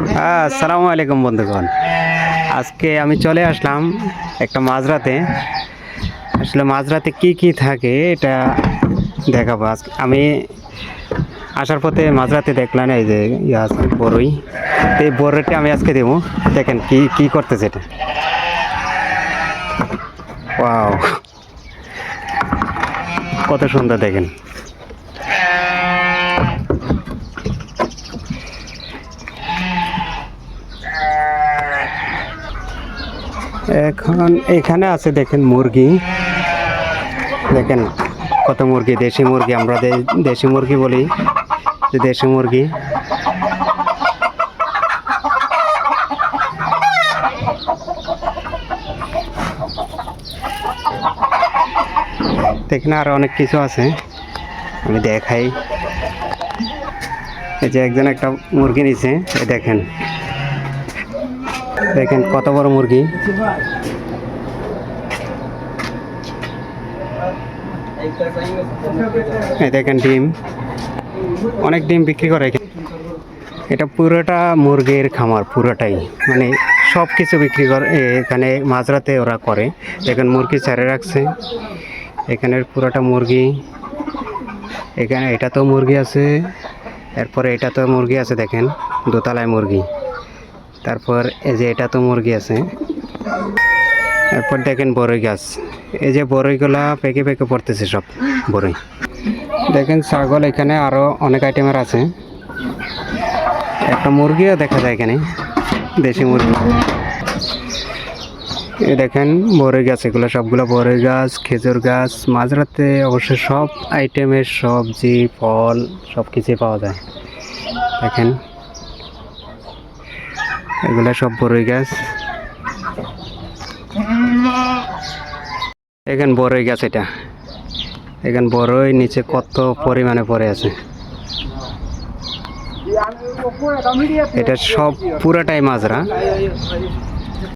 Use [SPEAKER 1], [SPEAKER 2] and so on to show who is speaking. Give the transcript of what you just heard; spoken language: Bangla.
[SPEAKER 1] আসসালামু আলাইকুম বন্ধুগণ। আজকে আমি চলে আসলাম একটা মাঝরাতে। আসলে মাঝরাতে কি কি থাকে এটা দেখাবো। আজকে আমি আসার পথে মাঝরাতে দেখলাম এই যে আছে বড়ই, তো এই বড়ইটা আমি আজকে দেবো। দেখেন কি কি করতেছে এটা। ওয়াও, কত সুন্দর দেখেন। এখন এখানে আছে দেখেন মুরগি, দেখেন কত মুরগি, দেশি মুরগি, আমরা দেশি মুরগি বলি, যে দেশি মুরগি। দেখেন আর অনেক কিছু আছে, আমি দেখাই। এই যে একজন একটা মুরগি নিছে, দেখেন দেখেন কত বড় মুরগি। এই দেখেন ডিম, অনেক ডিম বিক্রি করে। এটা পুরোটা মুরগির খামার, পুরোটাই মানে সব কিছু বিক্রি করে এখানে মাঝরাতে ওরা করে। দেখেন মুরগি ছেড়ে রাখছে, এখানের পুরোটা মুরগি। এখানে এটা তো মুরগি আছে, এরপরে এটা তো মুরগি আছে, দেখেন দোতলায় মুরগি। তারপর এই যে এটা তো মুরগি আছে। এরপর দেখেন বড়ই গাছ, এই যে বড়ইগুলা পেকে পেকে পড়তেছে সব বড়ই। দেখেন ছাগল, এখানে আরো অনেক আইটেমের আছে। একটা মুরগিও দেখা যায় এখানে, দেশি মুরগি। এই দেখেন বড়ই গাছ, এগুলো সবগুলো বড়ই গাছ, খেজুর গাছ। মাঝরাতে অবশ্য সব আইটেমের সবজি ফল সব কিছুই পাওয়া যায়। দেখেন এগুলো সব বড়ই গাছ। এখানে বড়ই গাছ, এটা এখানে বড়ই নিচে কত পরিমাণে পড়ে আছে। এটা সব পুরাটাই মাজরা।